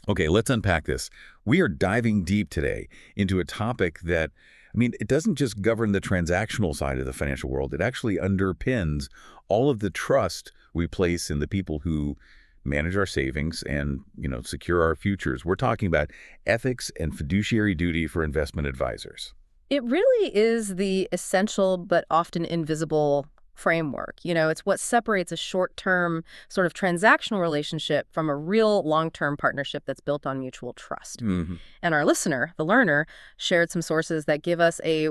Okay, let's unpack this. We are diving deep today into a topic that, it doesn't just govern the transactional side of the financial world. It actually underpins all of the trust we place in the people who manage our savings and, secure our futures. We're talking about ethics and fiduciary duty for investment advisors. It really is the essential but often invisible framework. It's what separates a short-term sort of transactional relationship from a real long-term partnership that's built on mutual trust. hmm And our listener, the learner, shared some sources that give us a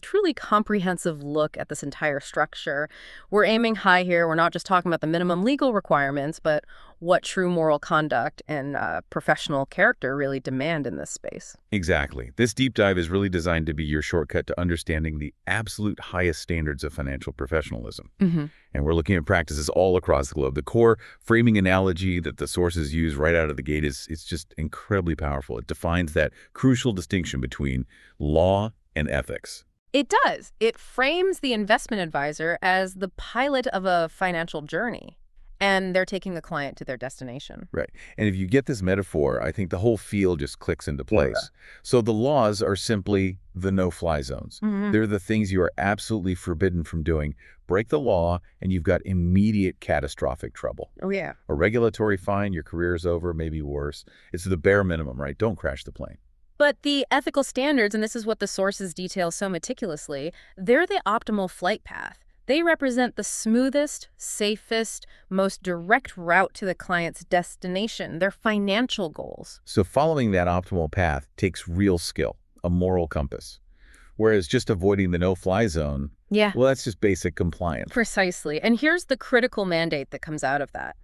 truly comprehensive look at this entire structure. We're aiming high here. We're not just talking about the minimum legal requirements, but what true moral conduct and professional character really demand in this space. Exactly. This deep dive is really designed to be your shortcut to understanding the absolute highest standards of financial professionalism. hmm And we're looking at practices all across the globe. The core framing analogy that the sources use right out of the gate is just incredibly powerful. It defines that crucial distinction between law and ethics. It does. It frames the investment advisor as the pilot of a financial journey, and they're taking the client to their destination. Right. And if you get this metaphor, I think the whole field just clicks into place. So the laws are simply the no-fly zones. hmm They're the things you are absolutely forbidden from doing. Break the law, and you've got immediate catastrophic trouble. Oh, yeah. A regulatory fine, your career is over, maybe worse. It's the bare minimum, right? Don't crash the plane. But the ethical standards, and this is what the sources detail so meticulously, they're the optimal flight path. They represent the smoothest, safest, most direct route to the client's destination, their financial goals. So following that optimal path takes real skill, a moral compass. Whereas just avoiding the no-fly zone, Yeah, well, that's just basic compliance. precisely. And here's the critical mandate that comes out of that.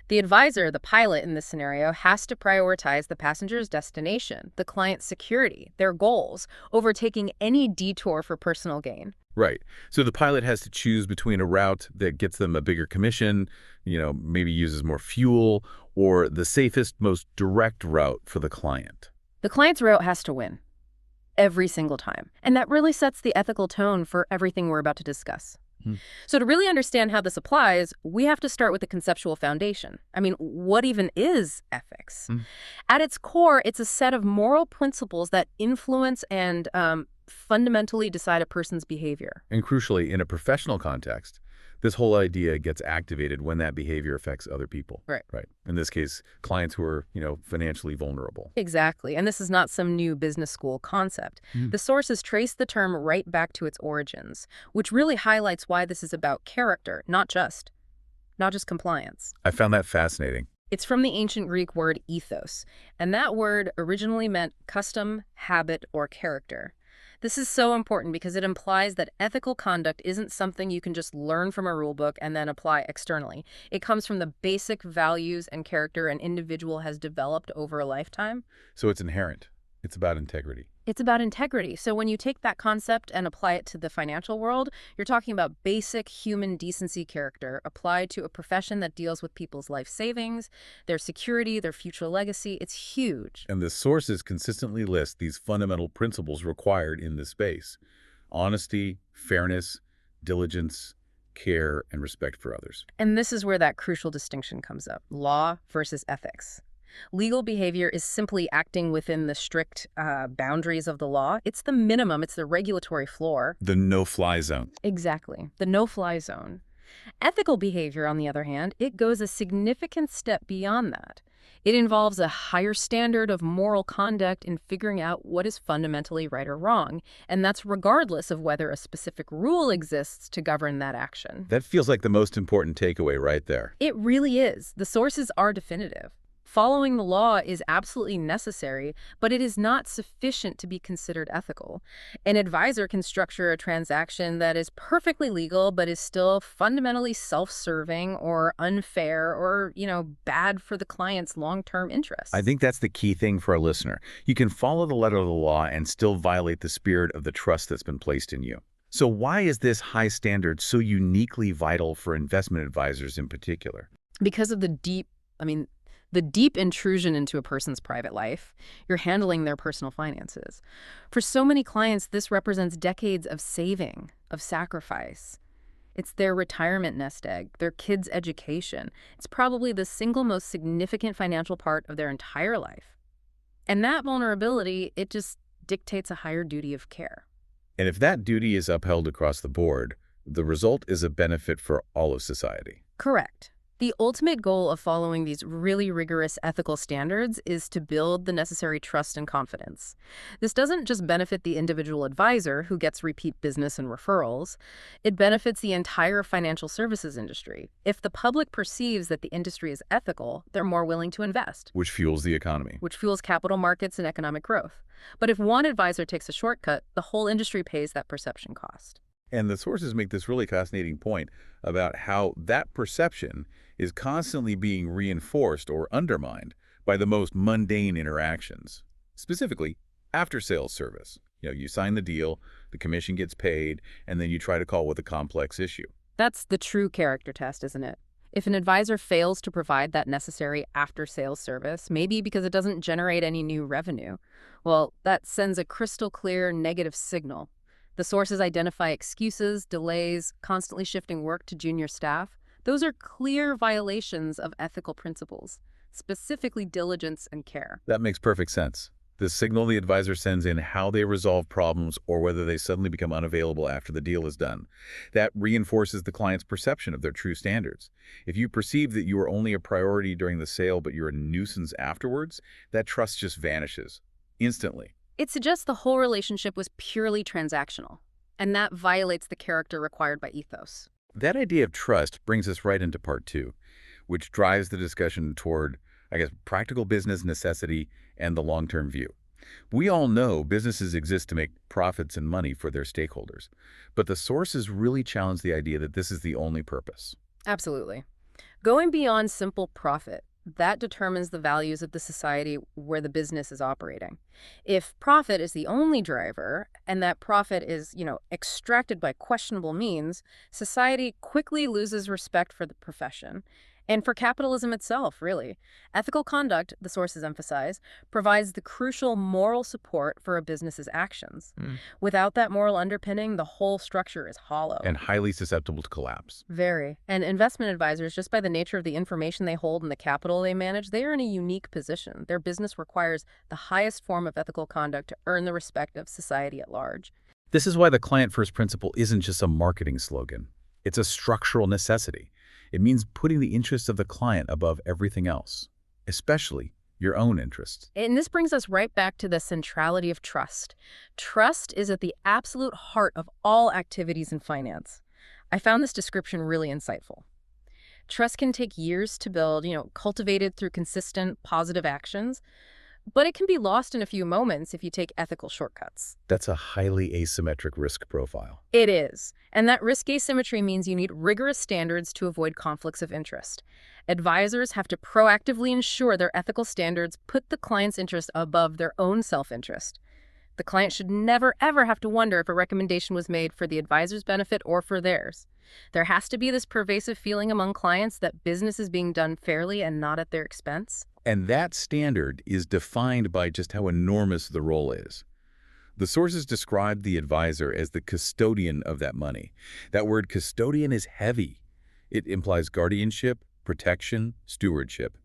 The advisor, the pilot in this scenario, has to prioritize the passenger's destination, the client's security, their goals, over taking any detour for personal gain. Right. So the pilot has to choose between a route that gets them a bigger commission, maybe uses more fuel, or the safest, most direct route for the client. The client's route has to win every single time. And that really sets the ethical tone for everything we're about to discuss. Hmm. So to really understand how this applies, we have to start with the conceptual foundation. What even is ethics? Hmm. At its core, it's a set of moral principles that influence and fundamentally decide a person's behavior. And crucially, in a professional context, this whole idea gets activated when that behavior affects other people. Right. Right. In this case, clients who are, financially vulnerable. Exactly. And this is not some new business school concept. Hmm. The sources trace the term right back to its origins, which really highlights why this is about character, not just compliance. I found that fascinating. It's from the ancient Greek word ethos, and that word originally meant custom, habit, or character. This is so important because it implies that ethical conduct isn't something you can just learn from a rulebook and then apply externally. It comes from the basic values and character an individual has developed over a lifetime. So it's inherent. It's about integrity. It's about integrity. So when you take that concept and apply it to the financial world, you're talking about basic human decency character applied to a profession that deals with people's life savings, their security, their future legacy. It's huge. And the sources consistently list these fundamental principles required in this space: honesty, fairness, diligence, care, and respect for others. And this is where that crucial distinction comes up: law versus ethics. Legal behavior is simply acting within the strict boundaries of the law. It's the minimum, it's the regulatory floor. The no-fly zone. Exactly, the no-fly zone. Ethical behavior, on the other hand, it goes a significant step beyond that. It involves a higher standard of moral conduct in figuring out what is fundamentally right or wrong, and that's regardless of whether a specific rule exists to govern that action. That feels like the most important takeaway right there. It really is. The sources are definitive. Following the law is absolutely necessary, but it is not sufficient to be considered ethical. An advisor can structure a transaction that is perfectly legal, but is still fundamentally self-serving or unfair or, bad for the client's long-term interests. I think that's the key thing for our listener. You can follow the letter of the law and still violate the spirit of the trust that's been placed in you. So why is this high standard so uniquely vital for investment advisors in particular? Because of the deep intrusion into a person's private life. You're handling their personal finances. For so many clients, this represents decades of saving, of sacrifice. It's their retirement nest egg, their kids' education. It's probably the single most significant financial part of their entire life. And that vulnerability, it just dictates a higher duty of care. And if that duty is upheld across the board, the result is a benefit for all of society. Correct. The ultimate goal of following these really rigorous ethical standards is to build the necessary trust and confidence. This doesn't just benefit the individual advisor who gets repeat business and referrals. It benefits the entire financial services industry. If the public perceives that the industry is ethical, they're more willing to invest, Which fuels the economy. which fuels capital markets and economic growth. But if one advisor takes a shortcut, the whole industry pays that perception cost. And the sources make this really fascinating point about how that perception is constantly being reinforced or undermined by the most mundane interactions. Specifically, after-sales service. You sign the deal, the commission gets paid, and then you try to call with a complex issue. That's the true character test, isn't it? If an advisor fails to provide that necessary after-sales service, maybe because it doesn't generate any new revenue, well, that sends a crystal clear negative signal. The sources identify excuses, delays, constantly shifting work to junior staff. Those are clear violations of ethical principles, specifically diligence and care. That makes perfect sense. The signal the advisor sends in how they resolve problems or whether they suddenly become unavailable after the deal is done. That reinforces the client's perception of their true standards. If you perceive that you are only a priority during the sale but you're a nuisance afterwards, that trust just vanishes instantly. It suggests the whole relationship was purely transactional, and that violates the character required by ethos. That idea of trust brings us right into part 2, which drives the discussion toward, practical business necessity and the long-term view. We all know businesses exist to make profits and money for their stakeholders, but the sources really challenge the idea that this is the only purpose. Absolutely. Going beyond simple profit, that determines the values of the society where the business is operating. If profit is the only driver, and that profit is, extracted by questionable means, society quickly loses respect for the profession. And for capitalism itself, really. Ethical conduct, the sources emphasize, provides the crucial moral support for a business's actions. Without that moral underpinning, the whole structure is hollow. And highly susceptible to collapse. Very. And investment advisors, just by the nature of the information they hold and the capital they manage, they are in a unique position. Their business requires the highest form of ethical conduct to earn the respect of society at large. This is why the client-first principle isn't just a marketing slogan. It's a structural necessity. It means putting the interests of the client above everything else, especially your own interests. And this brings us right back to the centrality of trust. Trust is at the absolute heart of all activities in finance. I found this description really insightful. Trust can take years to build, cultivated through consistent, positive actions, but it can be lost in a few moments if you take ethical shortcuts. That's a highly asymmetric risk profile. It is. And that risk asymmetry means you need rigorous standards to avoid conflicts of interest. Advisors have to proactively ensure their ethical standards put the client's interest above their own self-interest. The client should never, ever have to wonder if a recommendation was made for the advisor's benefit or for theirs. There has to be this pervasive feeling among clients that business is being done fairly and not at their expense. And that standard is defined by just how enormous the role is. The sources describe the advisor as the custodian of that money. That word custodian is heavy. It implies guardianship, protection, stewardship,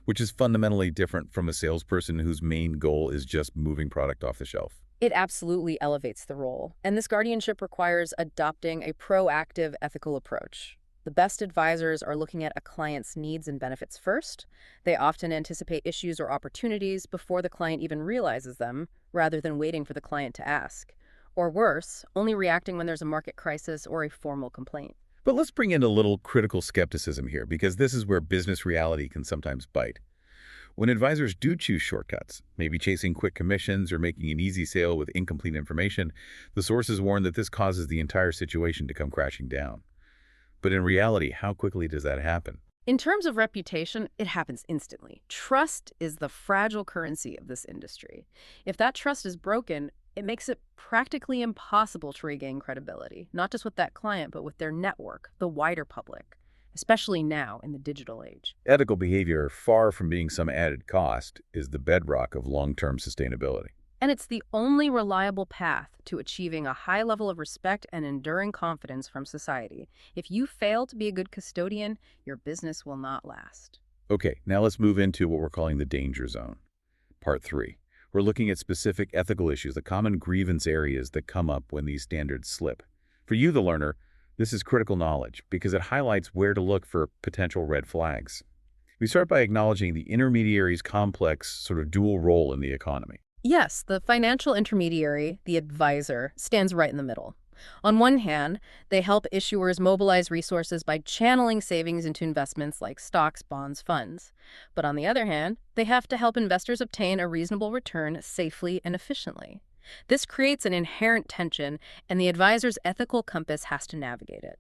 which is fundamentally different from a salesperson whose main goal is just moving product off the shelf. It absolutely elevates the role. And this guardianship requires adopting a proactive ethical approach. The best advisors are looking at a client's needs and benefits first. They often anticipate issues or opportunities before the client even realizes them, rather than waiting for the client to ask. Or worse, only reacting when there's a market crisis or a formal complaint. But let's bring in a little critical skepticism here, because this is where business reality can sometimes bite. When advisors do choose shortcuts, maybe chasing quick commissions or making an easy sale with incomplete information, the sources warn that this causes the entire situation to come crashing down. But in reality, how quickly does that happen? In terms of reputation, it happens instantly. Trust is the fragile currency of this industry. If that trust is broken, it makes it practically impossible to regain credibility, not just with that client, but with their network, the wider public, especially now in the digital age. Ethical behavior, far from being some added cost, is the bedrock of long-term sustainability. And it's the only reliable path to achieving a high level of respect and enduring confidence from society. If you fail to be a good custodian, your business will not last. Okay, now let's move into what we're calling the danger zone. Part 3. We're looking at specific ethical issues, the common grievance areas that come up when these standards slip. For you, the learner, this is critical knowledge because it highlights where to look for potential red flags. We start by acknowledging the intermediary's complex sort of dual role in the economy. Yes, the financial intermediary, the advisor, stands right in the middle. On one hand, they help issuers mobilize resources by channeling savings into investments like stocks, bonds, funds. But on the other hand, they have to help investors obtain a reasonable return safely and efficiently. This creates an inherent tension, and the advisor's ethical compass has to navigate it.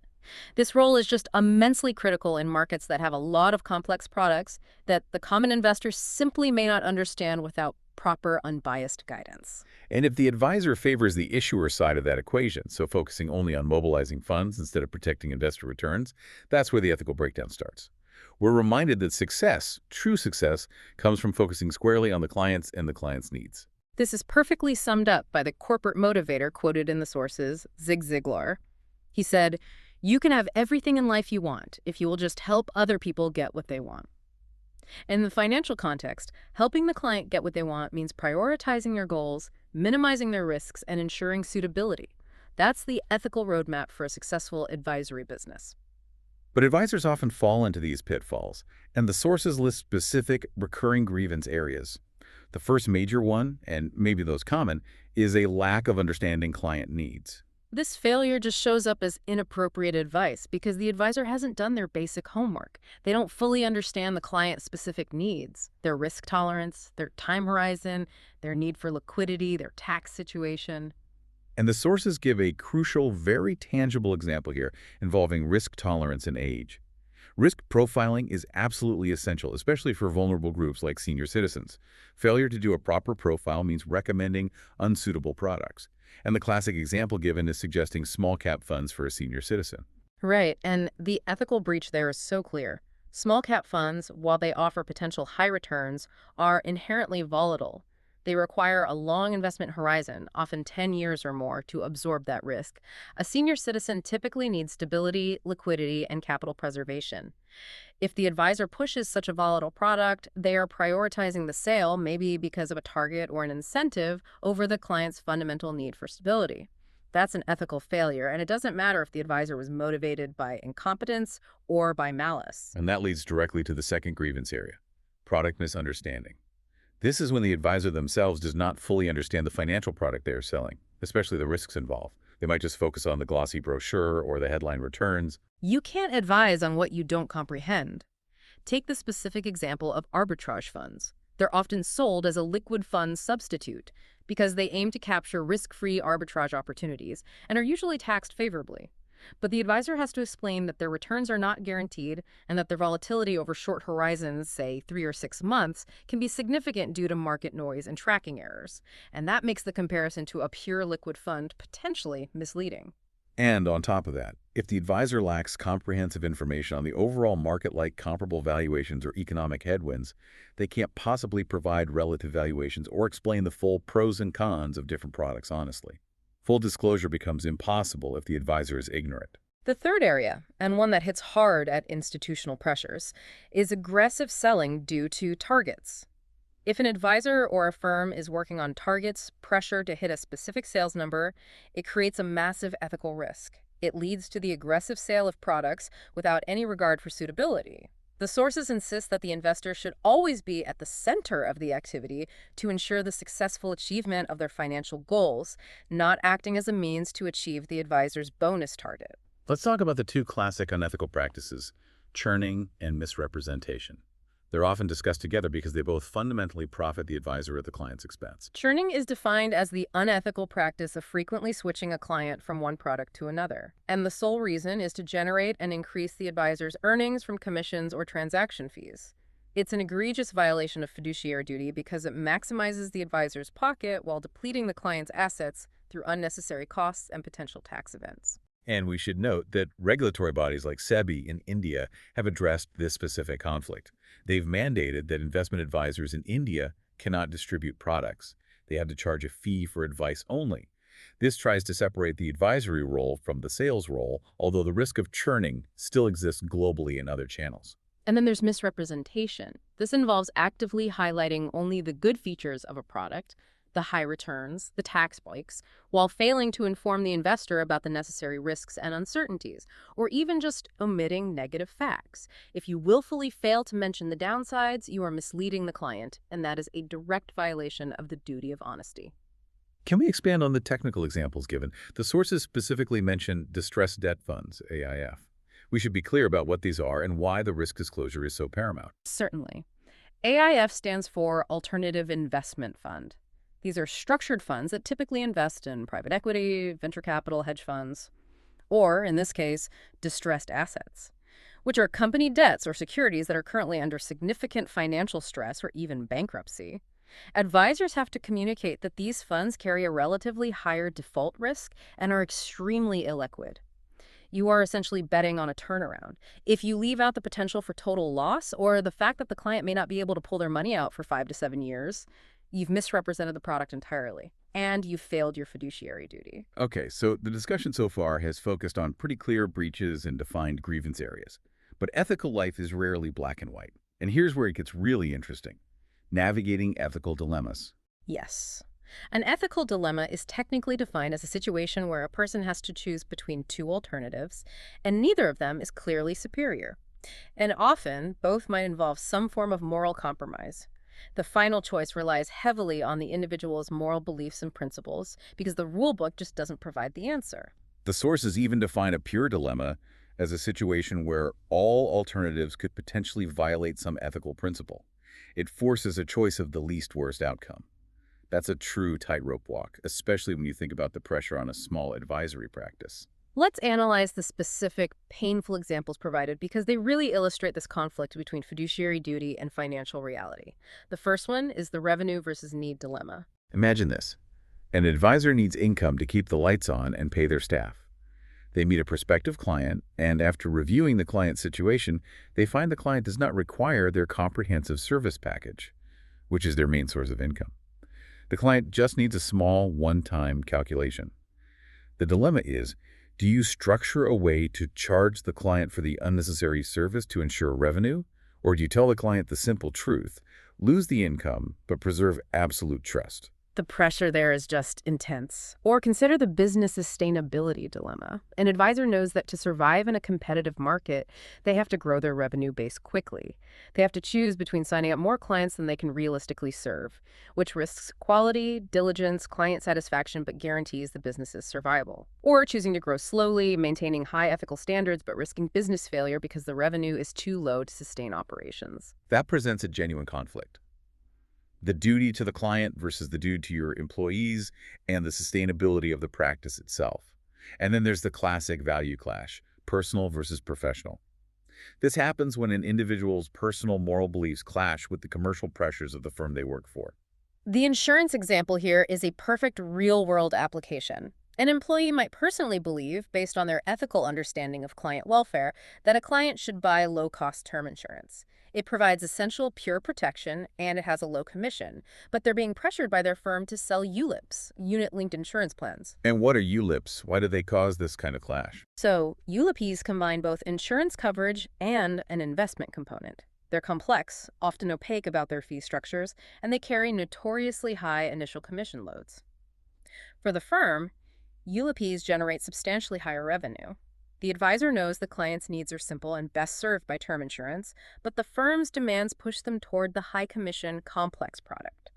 This role is just immensely critical in markets that have a lot of complex products that the common investor simply may not understand without proper, unbiased guidance. And if the advisor favors the issuer side of that equation, so focusing only on mobilizing funds instead of protecting investor returns, that's where the ethical breakdown starts. We're reminded that success, true success, comes from focusing squarely on the clients and the client's needs. This is perfectly summed up by the corporate motivator quoted in the sources, Zig Ziglar. He said, "You can have everything in life you want if you will just help other people get what they want." In the financial context, helping the client get what they want means prioritizing their goals, minimizing their risks, and ensuring suitability. That's the ethical roadmap for a successful advisory business. But advisors often fall into these pitfalls, and the sources list specific recurring grievance areas. The first major one, and maybe the most common, is a lack of understanding client needs. This failure just shows up as inappropriate advice because the advisor hasn't done their basic homework. They don't fully understand the client's specific needs, their risk tolerance, their time horizon, their need for liquidity, their tax situation. And the sources give a crucial, very tangible example here involving risk tolerance and age. Risk profiling is absolutely essential, especially for vulnerable groups like senior citizens. Failure to do a proper profile means recommending unsuitable products. And the classic example given is suggesting small-cap funds for a senior citizen. Right, and the ethical breach there is so clear. Small cap funds, while they offer potential high returns, are inherently volatile. They require a long investment horizon, often 10 years or more, to absorb that risk. A senior citizen typically needs stability, liquidity, and capital preservation. If the advisor pushes such a volatile product, they are prioritizing the sale, maybe because of a target or an incentive, over the client's fundamental need for stability. That's an ethical failure, and it doesn't matter if the advisor was motivated by incompetence or by malice. And that leads directly to the second grievance area, product misunderstanding. This is when the advisor themselves does not fully understand the financial product they are selling, especially the risks involved. They might just focus on the glossy brochure or the headline returns. You can't advise on what you don't comprehend. Take the specific example of arbitrage funds. They're often sold as a liquid fund substitute because they aim to capture risk-free arbitrage opportunities and are usually taxed favorably. But the advisor has to explain that their returns are not guaranteed and that their volatility over short horizons, say 3 or 6 months, can be significant due to market noise and tracking errors. And that makes the comparison to a pure liquid fund potentially misleading. And on top of that, if the advisor lacks comprehensive information on the overall market-like comparable valuations or economic headwinds, they can't possibly provide relative valuations or explain the full pros and cons of different products honestly. Full disclosure becomes impossible if the advisor is ignorant. The third area, and one that hits hard at institutional pressures, is aggressive selling due to targets. If an advisor or a firm is working on targets, pressure to hit a specific sales number, it creates a massive ethical risk. It leads to the aggressive sale of products without any regard for suitability. The sources insist that the investor should always be at the center of the activity to ensure the successful achievement of their financial goals, not acting as a means to achieve the advisor's bonus target. Let's talk about the two classic unethical practices, churning and misrepresentation. They're often discussed together because they both fundamentally profit the advisor at the client's expense. Churning is defined as the unethical practice of frequently switching a client from one product to another, and the sole reason is to generate and increase the advisor's earnings from commissions or transaction fees. It's an egregious violation of fiduciary duty because it maximizes the advisor's pocket while depleting the client's assets through unnecessary costs and potential tax events. And we should note that regulatory bodies like SEBI in India have addressed this specific conflict. They've mandated that investment advisors in India cannot distribute products. They had to charge a fee for advice only. This tries to separate the advisory role from the sales role, although the risk of churning still exists globally in other channels. And then there's misrepresentation. This involves actively highlighting only the good features of a product, the high returns, the tax breaks, while failing to inform the investor about the necessary risks and uncertainties, or even just omitting negative facts. If you willfully fail to mention the downsides, you are misleading the client, and that is a direct violation of the duty of honesty. Can we expand on the technical examples given? The sources specifically mention distressed debt funds, AIF. We should be clear about what these are and why the risk disclosure is so paramount. Certainly. AIF stands for Alternative Investment Fund. These are structured funds that typically invest in private equity, venture capital, hedge funds, or, in this case, distressed assets, which are company debts or securities that are currently under significant financial stress or even bankruptcy. Advisors have to communicate that these funds carry a relatively higher default risk and are extremely illiquid. You are essentially betting on a turnaround. If you leave out the potential for total loss or the fact that the client may not be able to pull their money out for 5 to 7 years, you've misrepresented the product entirely, and you've failed your fiduciary duty. Okay, so the discussion so far has focused on pretty clear breaches and defined grievance areas. But ethical life is rarely black and white. And here's where it gets really interesting. Navigating ethical dilemmas. Yes. An ethical dilemma is technically defined as a situation where a person has to choose between two alternatives, and neither of them is clearly superior. And often, both might involve some form of moral compromise. The final choice relies heavily on the individual's moral beliefs and principles because the rulebook just doesn't provide the answer. The sources even define a pure dilemma as a situation where all alternatives could potentially violate some ethical principle. It forces a choice of the least worst outcome. That's a true tightrope walk, especially when you think about the pressure on a small advisory practice. Let's analyze the specific, painful examples provided because they really illustrate this conflict between fiduciary duty and financial reality. The first one is the revenue versus need dilemma. Imagine this. An advisor needs income to keep the lights on and pay their staff. They meet a prospective client, and after reviewing the client's situation, they find the client does not require their comprehensive service package, which is their main source of income. The client just needs a small, one-time calculation. The dilemma is, do you structure a way to charge the client for the unnecessary service to ensure revenue? Or do you tell the client the simple truth, lose the income, but preserve absolute trust? The pressure there is just intense. Or consider the business sustainability dilemma. An advisor knows that to survive in a competitive market, they have to grow their revenue base quickly. They have to choose between signing up more clients than they can realistically serve, which risks quality, diligence, client satisfaction, but guarantees the business's survival. Or choosing to grow slowly, maintaining high ethical standards, but risking business failure because the revenue is too low to sustain operations. That presents a genuine conflict. The duty to the client versus the duty to your employees and the sustainability of the practice itself. And then there's the classic value clash, personal versus professional. This happens when an individual's personal moral beliefs clash with the commercial pressures of the firm they work for. The insurance example here is a perfect real-world application. An employee might personally believe, based on their ethical understanding of client welfare, that a client should buy low-cost term insurance. It provides essential pure protection, and it has a low commission, but they're being pressured by their firm to sell ULIPs, unit-linked insurance plans. And what are ULIPs? Why do they cause this kind of clash? So, ULIPs combine both insurance coverage and an investment component. They're complex, often opaque about their fee structures, and they carry notoriously high initial commission loads. For the firm, ULIPs generate substantially higher revenue. The advisor knows the client's needs are simple and best served by term insurance, but the firm's demands push them toward the high-commission, complex product.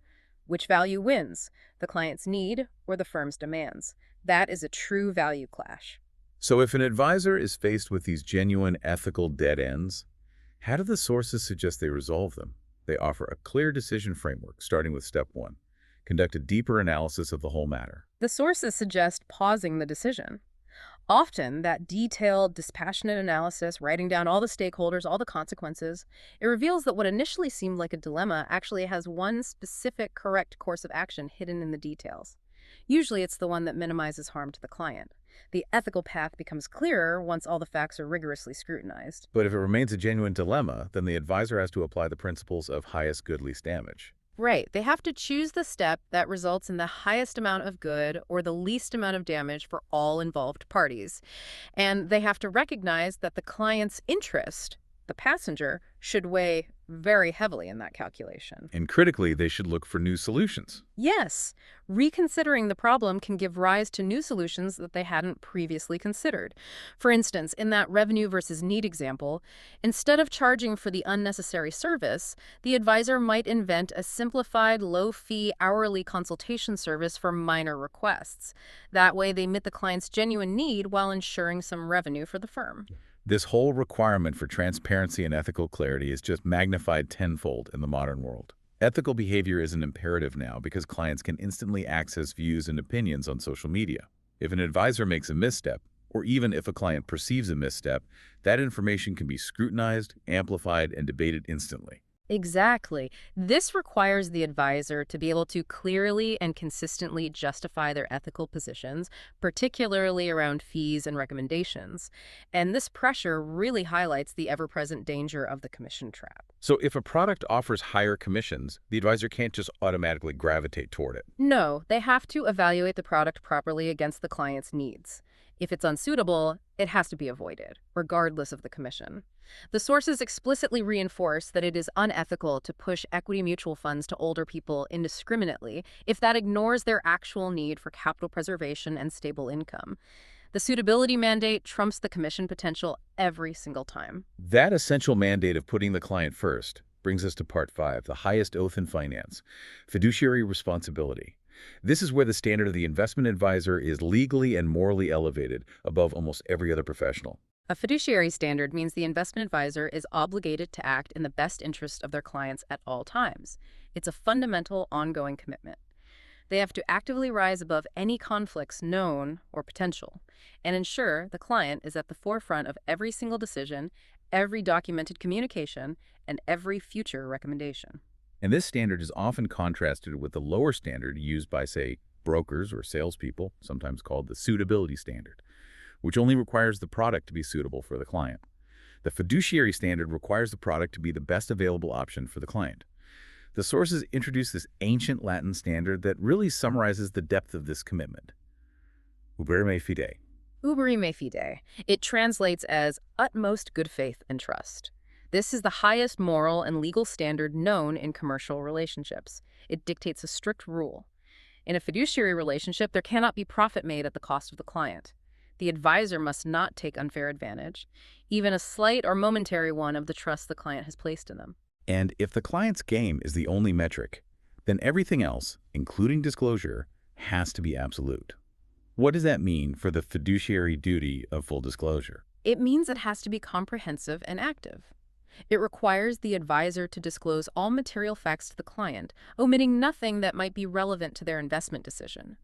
Which value wins, the client's need or the firm's demands? That is a true value clash. So if an advisor is faced with these genuine ethical dead ends, how do the sources suggest they resolve them? They offer a clear decision framework, starting with step 1. Conduct a deeper analysis of the whole matter. The sources suggest pausing the decision. Often, that detailed, dispassionate analysis, writing down all the stakeholders, all the consequences, it reveals that what initially seemed like a dilemma actually has one specific correct course of action hidden in the details. Usually, it's the one that minimizes harm to the client. The ethical path becomes clearer once all the facts are rigorously scrutinized. But if it remains a genuine dilemma, then the advisor has to apply the principles of highest good, least damage. Right. They have to choose the step that results in the highest amount of good or the least amount of damage for all involved parties. And they have to recognize that the client's interest, the passenger, should weigh very heavily in that calculation. And critically, they should look for new solutions. Yes, reconsidering the problem can give rise to new solutions that they hadn't previously considered. For instance, in that revenue versus need example, instead of charging for the unnecessary service, the advisor might invent a simplified, low-fee, hourly consultation service for minor requests. That way, they meet the client's genuine need while ensuring some revenue for the firm. This whole requirement for transparency and ethical clarity is just magnified tenfold in the modern world. Ethical behavior is an imperative now because clients can instantly access views and opinions on social media. If an advisor makes a misstep, or even if a client perceives a misstep, that information can be scrutinized, amplified, and debated instantly. Exactly. This requires the advisor to be able to clearly and consistently justify their ethical positions, particularly around fees and recommendations. And this pressure really highlights the ever-present danger of the commission trap. So if a product offers higher commissions, the advisor can't just automatically gravitate toward it. No, they have to evaluate the product properly against the client's needs. If it's unsuitable, it has to be avoided, regardless of the commission. The sources explicitly reinforce that it is unethical to push equity mutual funds to older people indiscriminately if that ignores their actual need for capital preservation and stable income. The suitability mandate trumps the commission potential every single time. That essential mandate of putting the client first brings us to Part 5, the highest oath in finance, fiduciary responsibility. This is where the standard of the investment advisor is legally and morally elevated above almost every other professional. A fiduciary standard means the investment advisor is obligated to act in the best interest of their clients at all times. It's a fundamental, ongoing commitment. They have to actively rise above any conflicts known or potential and ensure the client is at the forefront of every single decision, every documented communication, and every future recommendation. And this standard is often contrasted with the lower standard used by, say, brokers or salespeople, sometimes called the suitability standard, which only requires the product to be suitable for the client. The fiduciary standard requires the product to be the best available option for the client. The sources introduce this ancient Latin standard that really summarizes the depth of this commitment. Ubere me fide. Ubere me fide. It translates as utmost good faith and trust. This is the highest moral and legal standard known in commercial relationships. It dictates a strict rule. In a fiduciary relationship, there cannot be profit made at the cost of the client. The advisor must not take unfair advantage, even a slight or momentary one, of the trust the client has placed in them. And if the client's game is the only metric, then everything else, including disclosure, has to be absolute. What does that mean for the fiduciary duty of full disclosure? It means it has to be comprehensive and active. It requires the advisor to disclose all material facts to the client, omitting nothing that might be relevant to their investment decision.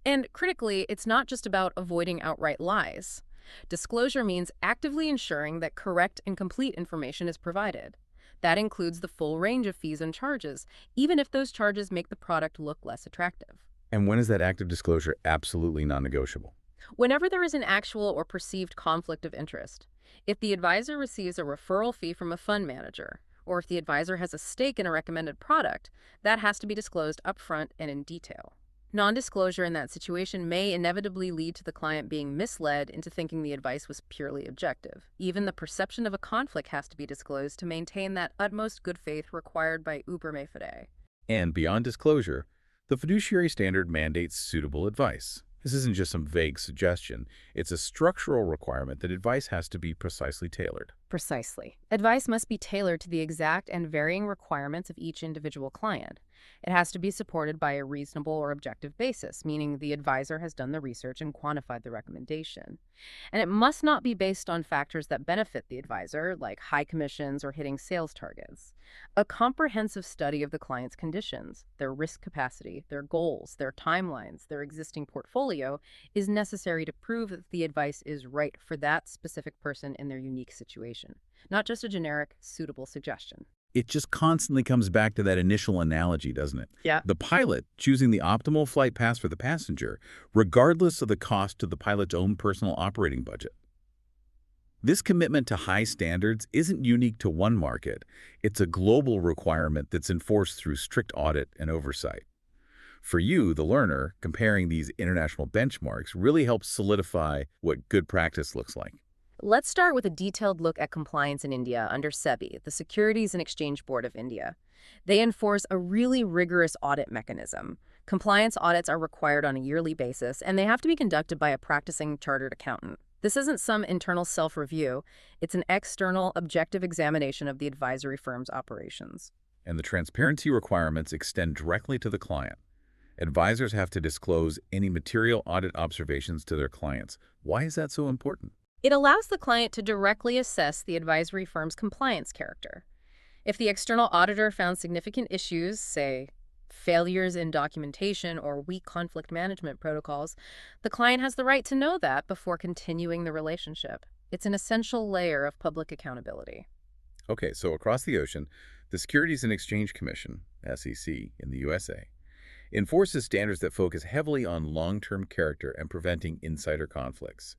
And critically, it's not just about avoiding outright lies. Disclosure means actively ensuring that correct and complete information is provided. That includes the full range of fees and charges, even if those charges make the product look less attractive. And when is that active disclosure absolutely non-negotiable? Whenever there is an actual or perceived conflict of interest. If the advisor receives a referral fee from a fund manager, or if the advisor has a stake in a recommended product, that has to be disclosed upfront and in detail. Non-disclosure in that situation may inevitably lead to the client being misled into thinking the advice was purely objective. Even the perception of a conflict has to be disclosed to maintain that utmost good faith required by Ubere me fide. And beyond disclosure, the fiduciary standard mandates suitable advice. This isn't just some vague suggestion. It's a structural requirement that advice has to be precisely tailored. Precisely. Advice must be tailored to the exact and varying requirements of each individual client. It has to be supported by a reasonable or objective basis, meaning the advisor has done the research and quantified the recommendation. And it must not be based on factors that benefit the advisor, like high commissions or hitting sales targets. A comprehensive study of the client's conditions, their risk capacity, their goals, their timelines, their existing portfolio is necessary to prove that the advice is right for that specific person in their unique situation, not just a generic, suitable suggestion. It just constantly comes back to that initial analogy, doesn't it? Yeah. The pilot choosing the optimal flight path for the passenger, regardless of the cost to the pilot's own personal operating budget. This commitment to high standards isn't unique to one market. It's a global requirement that's enforced through strict audit and oversight. For you, the learner, comparing these international benchmarks really helps solidify what good practice looks like. Let's start with a detailed look at compliance in India under SEBI, the Securities and Exchange Board of India. They enforce a really rigorous audit mechanism. Compliance audits are required on a yearly basis, and they have to be conducted by a practicing chartered accountant. This isn't some internal self-review. It's an external, objective examination of the advisory firm's operations. And the transparency requirements extend directly to the client. Advisors have to disclose any material audit observations to their clients. Why is that so important? It allows the client to directly assess the advisory firm's compliance character. If the external auditor found significant issues, say failures in documentation or weak conflict management protocols, the client has the right to know that before continuing the relationship. It's an essential layer of public accountability. Okay, so across the ocean, the Securities and Exchange Commission, SEC, in the USA, enforces standards that focus heavily on long-term character and preventing insider conflicts.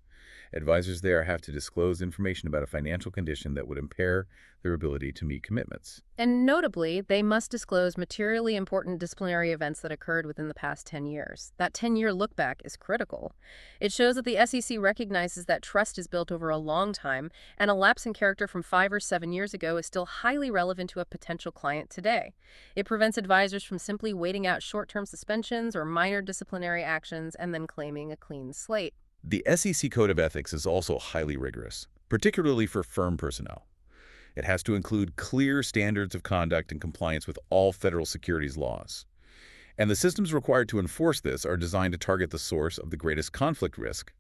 Advisors there have to disclose information about a financial condition that would impair their ability to meet commitments. And notably, they must disclose materially important disciplinary events that occurred within the past 10 years. That 10-year look back is critical. It shows that the SEC recognizes that trust is built over a long time, and a lapse in character from 5 or 7 years ago is still highly relevant to a potential client today. It prevents advisors from simply waiting out short-term suspensions or minor disciplinary actions and then claiming a clean slate. The SEC Code of Ethics is also highly rigorous, particularly for firm personnel. It has to include clear standards of conduct and compliance with all federal securities laws. And the systems required to enforce this are designed to target the source of the greatest conflict risk,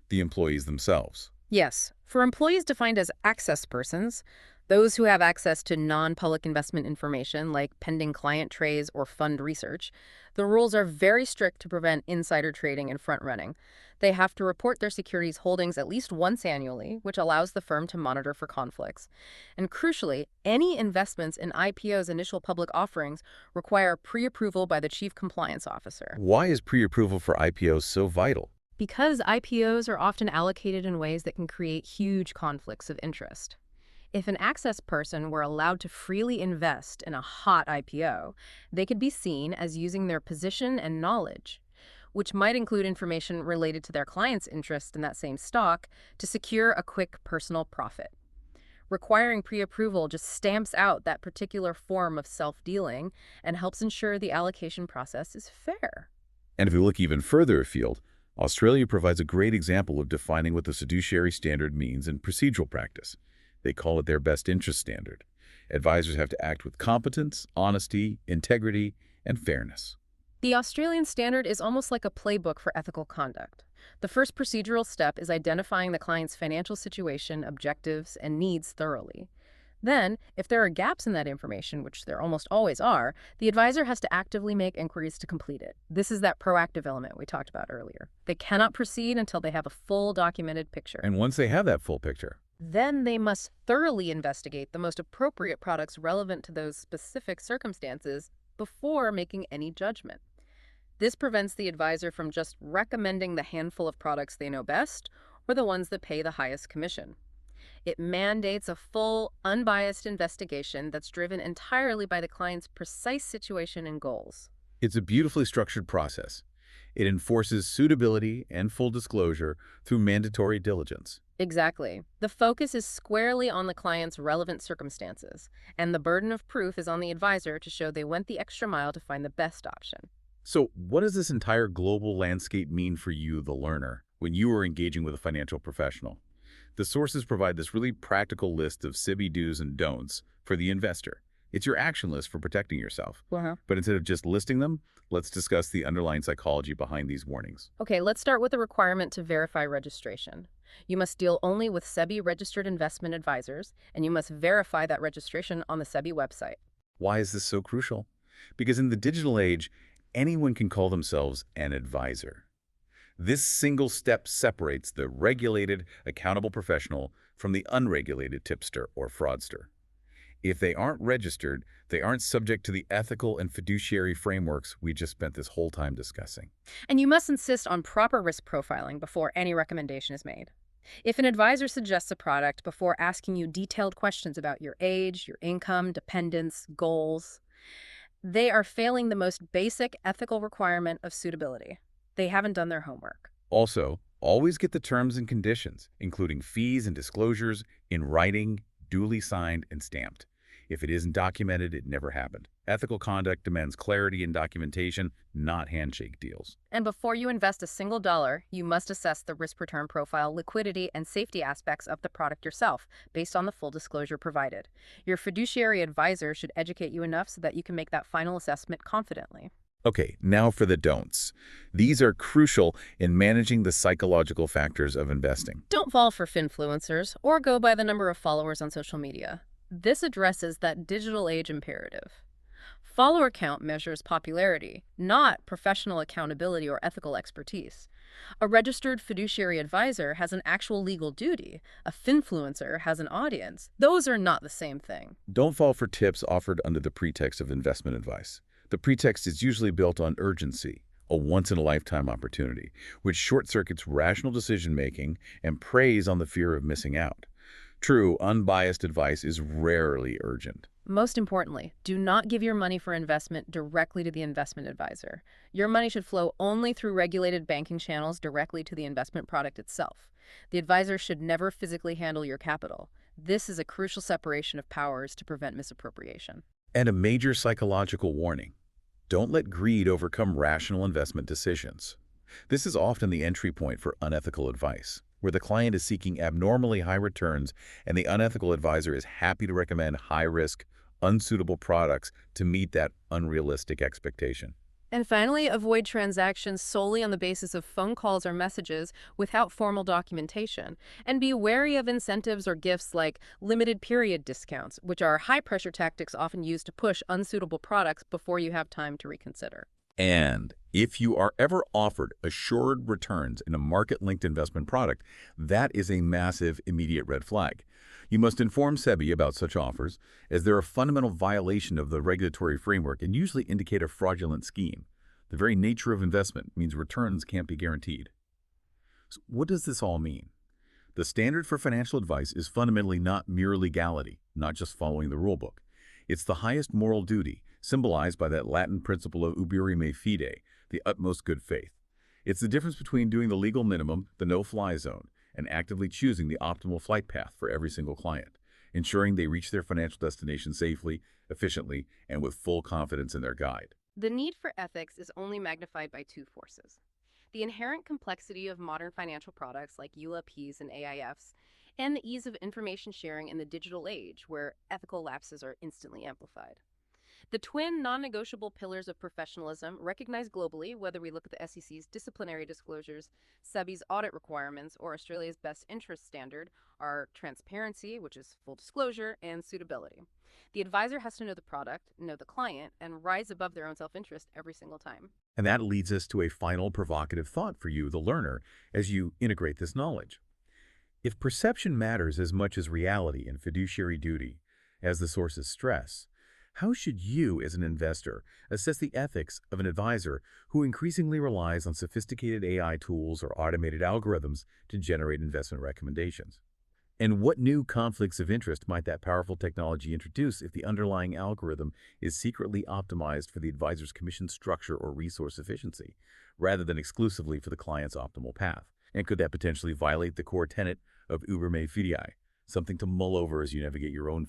the employees themselves. Yes, for employees defined as access persons, those who have access to non-public investment information like pending client trays or fund research, the rules are very strict to prevent insider trading and front-running. They have to report their securities holdings at least once annually, which allows the firm to monitor for conflicts. And crucially, any investments in IPO's initial public offerings require pre-approval by the Chief Compliance Officer. Why is pre-approval for IPOs so vital? Because IPOs are often allocated in ways that can create huge conflicts of interest. If an access person were allowed to freely invest in a hot IPO, they could be seen as using their position and knowledge, which might include information related to their client's interest in that same stock, to secure a quick personal profit. Requiring pre-approval just stamps out that particular form of self-dealing and helps ensure the allocation process is fair. And if we look even further afield, Australia provides a great example of defining what the fiduciary standard means in procedural practice. They call it their best interest standard. Advisors have to act with competence, honesty, integrity, and fairness. The Australian standard is almost like a playbook for ethical conduct. The first procedural step is identifying the client's financial situation, objectives, and needs thoroughly. Then, if there are gaps in that information, which there almost always are, the advisor has to actively make inquiries to complete it. This is that proactive element we talked about earlier. They cannot proceed until they have a full documented picture. And once they have that full picture, then they must thoroughly investigate the most appropriate products relevant to those specific circumstances before making any judgment. This prevents the advisor from just recommending the handful of products they know best or the ones that pay the highest commission. It mandates a full, unbiased investigation that's driven entirely by the client's precise situation and goals. it's a beautifully structured process. It enforces suitability and full disclosure through mandatory diligence. Exactly. The focus is squarely on the client's relevant circumstances, and the burden of proof is on the advisor to show they went the extra mile to find the best option. So what does this entire global landscape mean for you, the learner, when you are engaging with a financial professional? The sources provide this really practical list of SEBI do's and don'ts for the investor. It's your action list for protecting yourself. But instead of just listing them, let's discuss the underlying psychology behind these warnings. Okay, let's start with the requirement to verify registration. You must deal only with SEBI-registered investment advisors, and you must verify that registration on the SEBI website. Why is this so crucial? Because in the digital age, anyone can call themselves an advisor. This single step separates the regulated, accountable professional from the unregulated tipster or fraudster. If they aren't registered, they aren't subject to the ethical and fiduciary frameworks we just spent this whole time discussing. And you must insist on proper risk profiling before any recommendation is made. If an advisor suggests a product before asking you detailed questions about your age, your income, dependents, goals, they are failing the most basic ethical requirement of suitability. They haven't done their homework. Also, always get the terms and conditions, including fees and disclosures, in writing, duly signed and stamped. If it isn't documented, it never happened. Ethical conduct demands clarity in documentation, not handshake deals. And before you invest a single dollar, you must assess the risk-return profile, liquidity, and safety aspects of the product yourself, based on the full disclosure provided. Your fiduciary advisor should educate you enough so that you can make that final assessment confidently. Okay, now for the don'ts. These are crucial in managing the psychological factors of investing. Don't fall for finfluencers or go by the number of followers on social media. This addresses that digital age imperative. Follower count measures popularity, not professional accountability or ethical expertise. A registered fiduciary advisor has an actual legal duty. A finfluencer has an audience. Those are not the same thing. Don't fall for tips offered under the pretext of investment advice. The pretext is usually built on urgency, a once-in-a-lifetime opportunity, which short-circuits rational decision-making and preys on the fear of missing out. True, unbiased advice is rarely urgent. Most importantly, do not give your money for investment directly to the investment advisor. Your money should flow only through regulated banking channels directly to the investment product itself. The advisor should never physically handle your capital. This is a crucial separation of powers to prevent misappropriation. And a major psychological warning. Don't let greed overcome rational investment decisions. This is often the entry point for unethical advice, where the client is seeking abnormally high returns and the unethical advisor is happy to recommend high-risk, unsuitable products to meet that unrealistic expectation. And finally, avoid transactions solely on the basis of phone calls or messages without formal documentation. And be wary of incentives or gifts like limited period discounts, which are high-pressure tactics often used to push unsuitable products before you have time to reconsider. And if you are ever offered assured returns in a market-linked investment product, that is a massive, immediate red flag. You must inform SEBI about such offers, as they're a fundamental violation of the regulatory framework and usually indicate a fraudulent scheme. The very nature of investment means returns can't be guaranteed. So what does this all mean? The standard for financial advice is fundamentally not mere legality, not just following the rulebook. It's the highest moral duty, symbolized by that Latin principle of ubere me fide, the utmost good faith. It's the difference between doing the legal minimum, the no-fly zone, and actively choosing the optimal flight path for every single client, ensuring they reach their financial destination safely, efficiently, and with full confidence in their guide. The need for ethics is only magnified by two forces: the inherent complexity of modern financial products like ULPs and AIFs, and the ease of information sharing in the digital age, where ethical lapses are instantly amplified. The twin non-negotiable pillars of professionalism, recognized globally, whether we look at the SEC's disciplinary disclosures, SEBI's audit requirements, or Australia's best interest standard, are transparency, which is full disclosure, and suitability. The advisor has to know the product, know the client, and rise above their own self-interest every single time. And that leads us to a final provocative thought for you, the learner, as you integrate this knowledge. If perception matters as much as reality and fiduciary duty, as the sources stress, how should you, as an investor, assess the ethics of an advisor who increasingly relies on sophisticated AI tools or automated algorithms to generate investment recommendations? And what new conflicts of interest might that powerful technology introduce if the underlying algorithm is secretly optimized for the advisor's commission structure or resource efficiency, rather than exclusively for the client's optimal path? And could that potentially violate the core tenet of Uber me fidei, something to mull over as you navigate your own